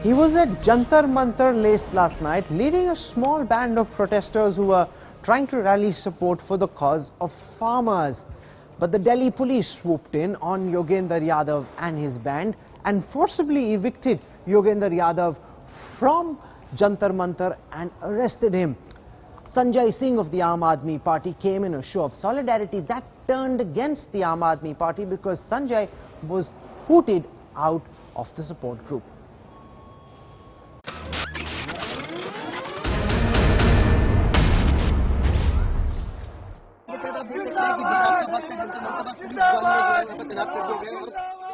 He was at Jantar Mantar last night, leading a small band of protesters who were trying to rally support for the cause of farmers. But the Delhi police swooped in on Yogendra Yadav and his band and forcibly evicted Yogendra Yadav from Jantar Mantar and arrested him. Sanjay Singh of the Aam Aadmi Party came in a show of solidarity that turned against the Aam Aadmi Party because Sanjay was hooted out of the support group.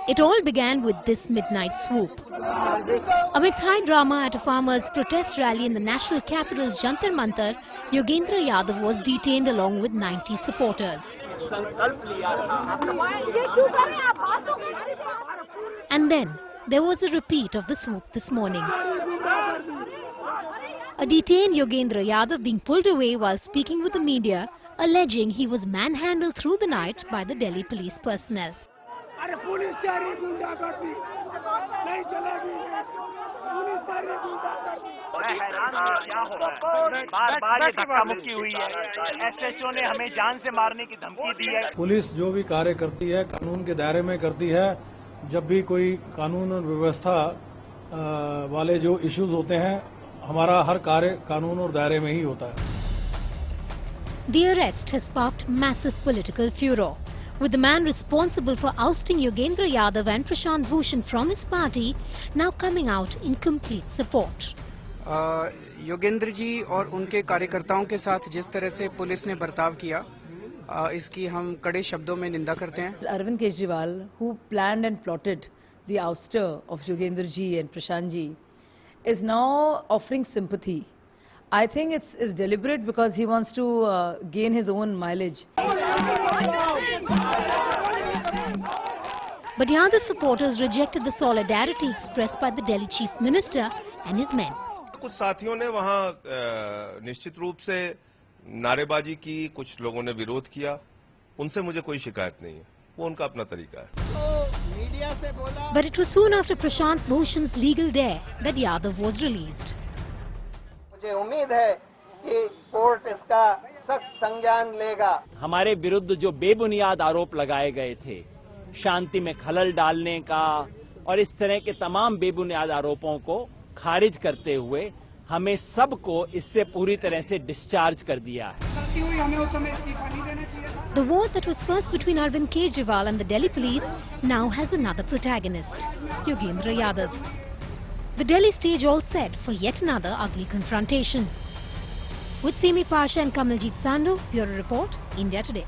It all began with this midnight swoop. Amidst high drama at a farmers' protest rally in the national capital's Jantar Mantar, Yogendra Yadav was detained along with 90 supporters. And then there was a repeat of the swoop this morning. A detained Yogendra Yadav being pulled away while speaking with the media, alleging he was manhandled through the night by the Delhi police personnel. Police जो भी कार्य करती है कानून के दायरे में करती है. जब भी कोई कानून और व्यवस्था वाले जो इश्यूज होते हैं, हमारा हर कार्य कानून और दायरे में ही होता है. The arrest has sparked massive political furor, with the man responsible for ousting Yogendra Yadav and Prashant Bhushan from his party now coming out in complete support. Yogendra ji और उनके कार्यकर्ताओं के साथ जिस तरह से पुलिस ने बर्ताव किया, इसकी हम कड़े शब्दों में निंदा करते हैं. Arvind Kejriwal, who planned and plotted the ouster of Yogendra ji and Prashant ji, is now offering sympathy. I think it's deliberate because he wants to gain his own mileage. But Yadav supporters rejected the solidarity expressed by the Delhi Chief Minister and his men. कुछ साथियों ने वहां निश्चित रूप से नारेबाजी की, कुछ लोगों ने विरोध किया. उनसे मुझे कोई शिकायत नहीं है, वो उनका अपना तरीका है. But it was soon after Prashant Bhushan's legal dare that Yadav was released. मुझे उम्मीद है कि कोर्ट इसका सख्त संज्ञान लेगा. हमारे विरुद्ध जो बेबुनियाद आरोप लगाए गए थे, शांति में खलल डालने का और इस तरह के तमाम बेबुनियाद आरोपों को खारिज करते हुए हमें सबको इससे पूरी तरह से डिस्चार्ज कर दिया है. The war that was first between Arvind Kejriwal and the Delhi police now has another protagonist, Yogendra Yadav. The Delhi stage all set for yet another ugly confrontation. With Simi Pasha and Kamaljeet Sandhu, Bureau Report, India Today.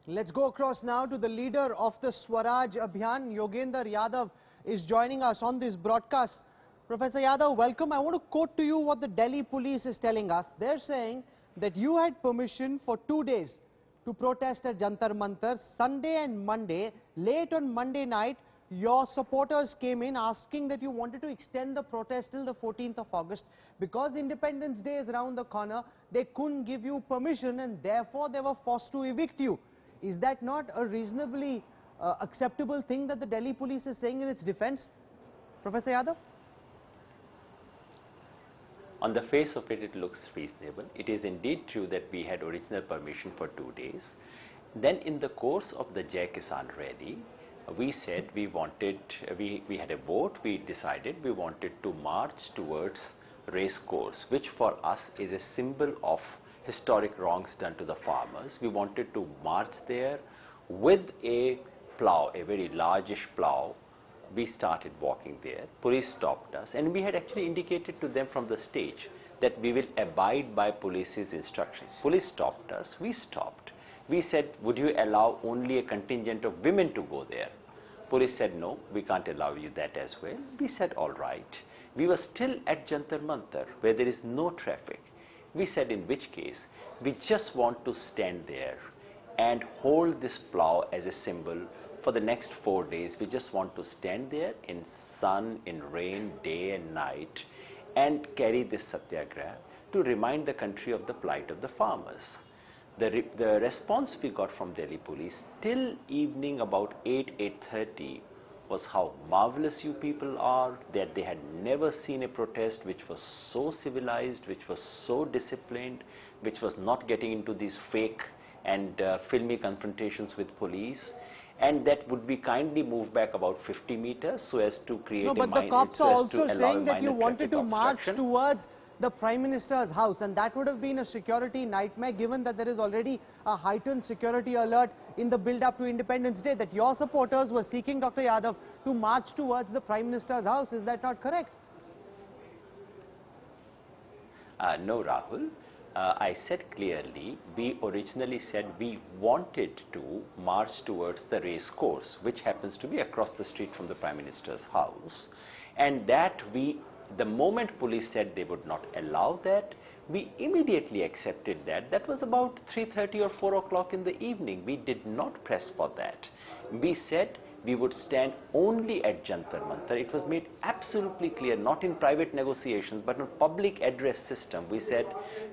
Let's go across now to the leader of the Swaraj Abhiyan. Yogendra Yadav is joining us on this broadcast. Professor Yadav, welcome. I want to quote to you what the Delhi police is telling us. They're saying that you had permission for 2 days to protest at Jantar Mantar. Sunday and Monday, late on Monday night, your supporters came in asking that you wanted to extend the protest till the 14th of August. Because Independence Day is around the corner, they couldn't give you permission and therefore they were forced to evict you. Is that not a reasonably acceptable thing that the Delhi police is saying in its defense? Professor Yadav? On the face of it, it looks reasonable. It is indeed true that we had original permission for 2 days. Then in the course of the Jai Kisan rally, we said we wanted, we had a vote, we decided we wanted to march towards race course, which for us is a symbol of historic wrongs done to the farmers. We wanted to march there with a plough, a very largish plough. We started walking there. Police stopped us, and we had actually indicated to them from the stage that we will abide by police's instructions. Police stopped us. We stopped. We said, would you allow only a contingent of women to go there? Police said, no, we can't allow you that as well. We said, all right. We were still at Jantar Mantar, where there is no traffic. We said, in which case, we just want to stand there and hold this plough as a symbol for the next 4 days. We just want to stand there in sun, in rain, day and night, and carry this satyagraha to remind the country of the plight of the farmers. The response we got from Delhi police till evening about 8:30 was how marvelous you people are, that they had never seen a protest which was so civilized, which was so disciplined, which was not getting into these fake and filmy confrontations with police, and that would be kindly moved back about 50 meters so as to create No, but the cops are also saying that you wanted to march towards the Prime Minister's house, and that would have been a security nightmare given that there is already a heightened security alert in the build-up to Independence Day, that your supporters were seeking Dr. Yadav to march towards the Prime Minister's house. Is that not correct? No, Rahul. I said clearly, we originally said we wanted to march towards the race course, which happens to be across the street from the Prime Minister's house, and that the moment police said they would not allow that, we immediately accepted that. That was about 3:30 or 4 o'clock in the evening. We did not press for that. We said we would stand only at Jantar Mantar. It was made absolutely clear, not in private negotiations, but in public address system. We said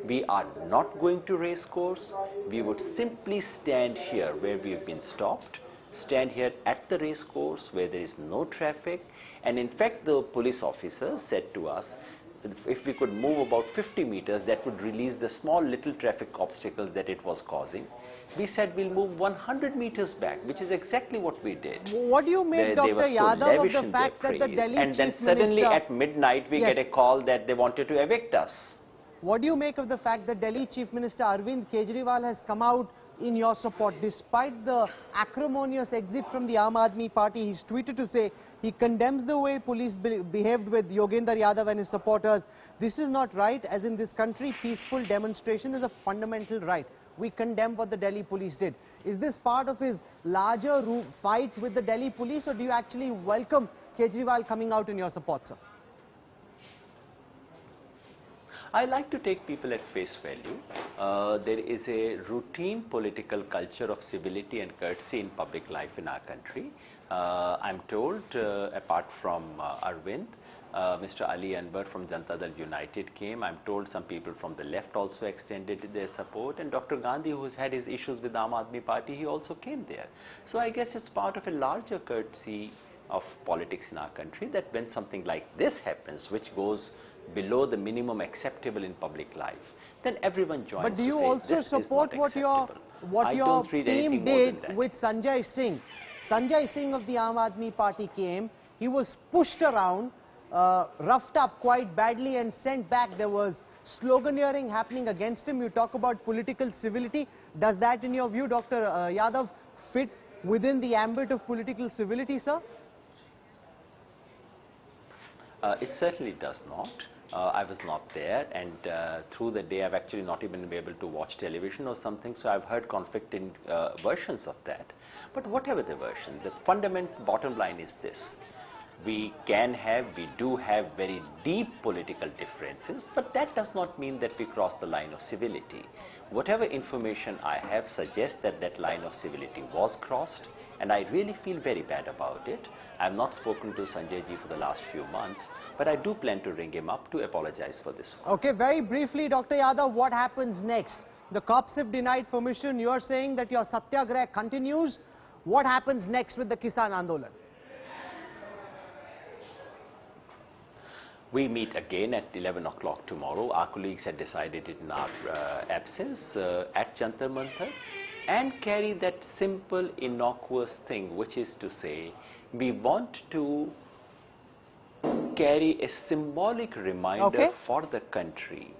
we are not going to race course. We would simply stand here where we have been stopped, stand here at the race course where there is no traffic, and in fact the police officer said to us that if we could move about 50 meters, that would release the small little traffic obstacles that it was causing. We said we'll move 100 meters back, which is exactly what we did. What do you make, Dr. Yadav, of the fact that the Delhi and then Chief suddenly Minister... at midnight we get a call that they wanted to evict us. What do you make of the fact that Delhi Chief Minister Arvind Kejriwal has come out in your support despite the acrimonious exit from the Aam Aadmi Party? He's tweeted to say he condemns the way police behaved with Yogendra Yadav and his supporters. This is not right, as in this country peaceful demonstration is a fundamental right. We condemn what the Delhi police did. Is this part of his larger fight with the Delhi police, or do you actually welcome Kejriwal coming out in your support, sir? I like to take people at face value. There is a routine political culture of civility and courtesy in public life in our country. I'm told, apart from Arvind, Mr. Ali Anwar from Janata Dal United came. I'm told some people from the left also extended their support, and Dr. Gandhi, who's had his issues with the Aam Aadmi Party, he also came there. So I guess it's part of a larger courtesy of politics in our country that when something like this happens, which goes below the minimum acceptable in public life, then everyone joins. But do you also support what your team did with Sanjay Singh? Sanjay Singh of the Aam Aadmi Party came, he was pushed around, roughed up quite badly and sent back. There was sloganeering happening against him. You talk about political civility. Does that, in your view, Dr. Yadav, fit within the ambit of political civility, sir? It certainly does not. I was not there, and through the day I've actually not even been able to watch television or something, so I've heard conflicting versions of that. But whatever the version, the fundamental bottom line is this. We do have very deep political differences, but that does not mean that we cross the line of civility. Whatever information I have suggests that that line of civility was crossed, and I really feel very bad about it. I have not spoken to Sanjay ji for the last few months, but I do plan to ring him up to apologize for this one. Okay, very briefly, Dr. Yadav, what happens next? The cops have denied permission. You are saying that your satyagrah continues. What happens next with the Kisan Andolan? We meet again at 11 o'clock tomorrow. Our colleagues had decided it in our absence at Jantar Mantar, and carry that simple, innocuous thing, which is to say, we want to carry a symbolic reminder for the country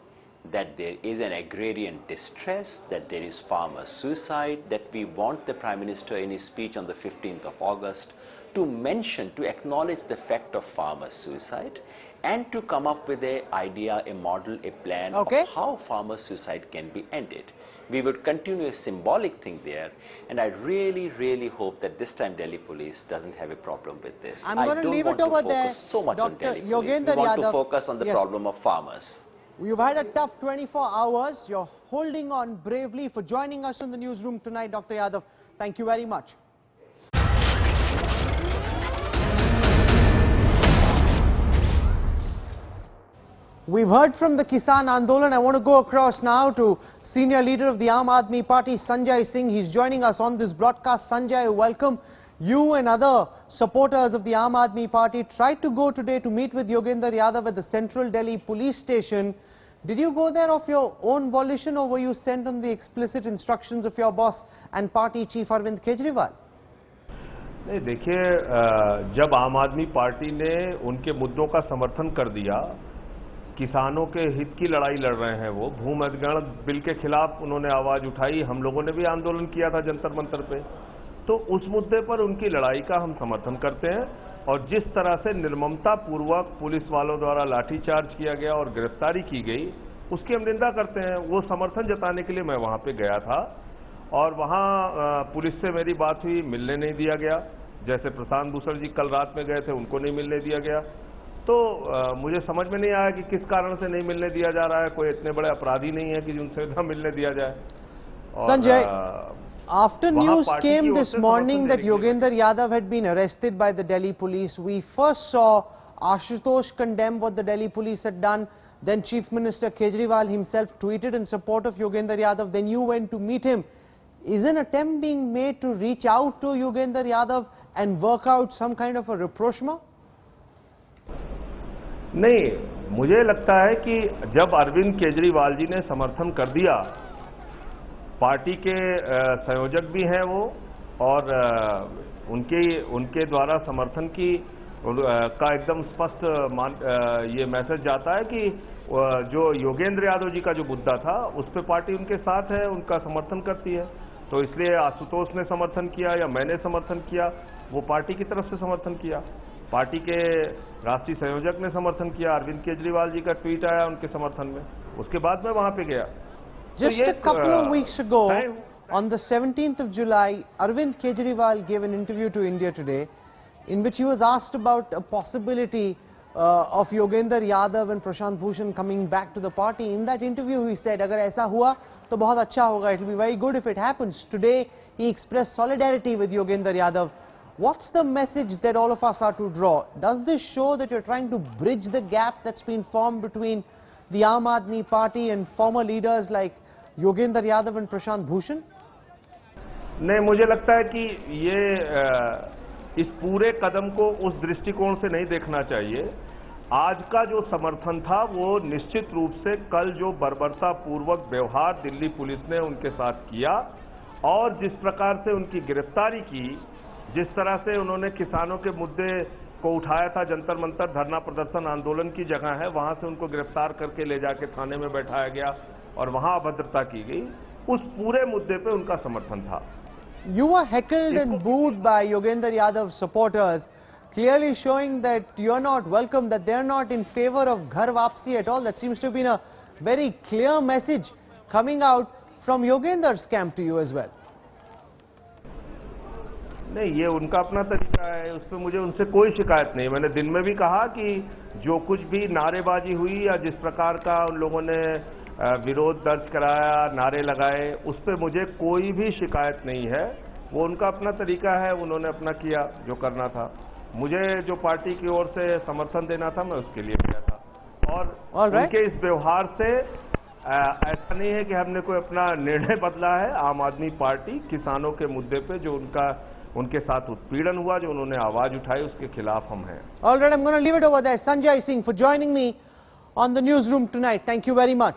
that there is an agrarian distress, that there is farmer suicide, that we want the Prime Minister in his speech on the 15th of August to mention, to acknowledge the fact of farmer suicide, and to come up with an idea, a model, a plan of how farmer suicide can be ended. We would continue a symbolic thing there, and I really, really hope that this time Delhi police doesn't have a problem with this. I'm going to leave it over there. So much on Delhi police. Yogendra We want Yadav, to focus on the problem of farmers. You've had a tough 24 hours. You're holding on bravely. For joining us in the newsroom tonight, Dr. Yadav, thank you very much. We've heard from the Kisan Andolan. I want to go across now to senior leader of the Aam Aadmi Party, Sanjay Singh. He's joining us on this broadcast. Sanjay, welcome. You and other supporters of the Aam Aadmi Party tried to go today to meet with Yogendra Yadav at the Central Delhi police station. Did you go there of your own volition, or were you sent on the explicit instructions of your boss and party chief Arvind Kejriwal? नहीं, देखिए, जब आम आदमी party ने उनके मुद्दों का समर्थन कर दिया, किसानों के हित की लड़ाई लड़ रहे हैं, वो भूमि अधिग्रहण बिल के खिलाफ उन्होंने आवाज उठाई, हम लोगों ने भी आंदोलन किया था जंतर मंतर पे, तो उस मुद्दे पर उनकी लड़ाई का हम समर्थन करते हैं। और जिस तरह से निर्ममता पूर्वक पुलिस वालों द्वारा लाठीचार्ज किया गया और गिरफ्तारी की गई, उसकी हम निंदा करते हैं। वो समर्थन जताने के लिए मैं वहां पे गया था और वहां पुलिस से मेरी बात हुई, मिलने नहीं दिया गया। जैसे प्रशांत भूषण जी कल रात में गए थे, उनको नहीं मिलने दिया गया। तो मुझे समझ में नहीं आया कि किस कारण से नहीं मिलने दिया जा रहा है। कोई इतने बड़े अपराधी नहीं है कि उनसे ना मिलने दिया जाए। Sanjay, after news came this morning that Yogendra Yadav had been arrested by the Delhi police, we first saw Ashutosh condemn what the Delhi police had done. Then Chief Minister Kejriwal himself tweeted in support of Yogendra Yadav. Then you went to meet him. Is an attempt being made to reach out to Yogendra Yadav and work out some kind of a rapprochement? नहीं, मुझे लगता है कि जब अरविंद केजरीवाल जी ने समर्थन कर दिया, पार्टी के संयोजक भी हैं वो, और उनके द्वारा समर्थन की का एकदम स्पष्ट ये मैसेज जाता है कि जो योगेंद्र यादव जी का जो मुद्दा था, उस पर पार्टी उनके साथ है, उनका समर्थन करती है। तो इसलिए आशुतोष ने समर्थन किया या मैंने समर्थन किया, वो पार्टी की तरफ से समर्थन किया। पार्टी के राष्ट्रीय संयोजक ने समर्थन किया, अरविंद केजरीवाल जी का ट्वीट आया उनके समर्थन में, उसके बाद मैं वहां पे गया। Just a couple of weeks ago, on the 17th of July, Arvind Kejriwal gave an interview to India Today in which he was asked about a possibility of Yogendra Yadav and Prashant Bhushan coming back to the party. In that interview he said, agar aisa hua to bahut acha hoga, it will be very good if it happens. Today he expressed solidarity with Yogendra Yadav. What's the message that all of us are to draw? Does this show that you're trying to bridge the gap that's been formed between the Aam Aadmi Party and former leaders like Yogendra Yadav and Prashant Bhushan? नहीं, मुझे लगता है कि ये इस पूरे कदम को उस दृष्टिकोण से नहीं देखना चाहिए। आज का जो समर्थन था वो निश्चित रूप से कल जो बर्बरता पूर्वक व्यवहार दिल्ली पुलिस ने उनके साथ किया और जिस प्रकार से उनकी गिरफ्तारी की, जिस तरह से उन्होंने किसानों के मुद्दे को उठाया था, जंतर मंतर धरना प्रदर्शन आंदोलन की जगह है, वहां से उनको गिरफ्तार करके ले जाके थाने में बैठाया गया और वहां अभद्रता की गई, उस पूरे मुद्दे पे उनका समर्थन था। You were heckled and booed by Yogendra Yadav supporters, clearly showing that you're not welcome, that they're not in favor of Ghar Wapsi at all. That seems to have been a very clear message coming out from Yogendra's camp to you as well. नहीं, ये उनका अपना तरीका है, उस पर मुझे उनसे कोई शिकायत नहीं। मैंने दिन में भी कहा कि जो कुछ भी नारेबाजी हुई या जिस प्रकार का उन लोगों ने विरोध दर्ज कराया, नारे लगाए, उस पर मुझे कोई भी शिकायत नहीं है। वो उनका अपना तरीका है, उन्होंने अपना किया जो करना था। मुझे जो पार्टी की ओर से समर्थन देना था, मैं उसके लिए गया था। और उनके इस व्यवहार से ऐसा नहीं है कि हमने कोई अपना निर्णय बदला है। आम आदमी पार्टी किसानों के मुद्दे पे जो उनके साथ उत्पीड़न हुआ, जो उन्होंने आवाज उठाई, उसके खिलाफ हम हैं। All right, I'm going to leave it over there. Sanjay Singh for joining me on the newsroom tonight. Thank you very much.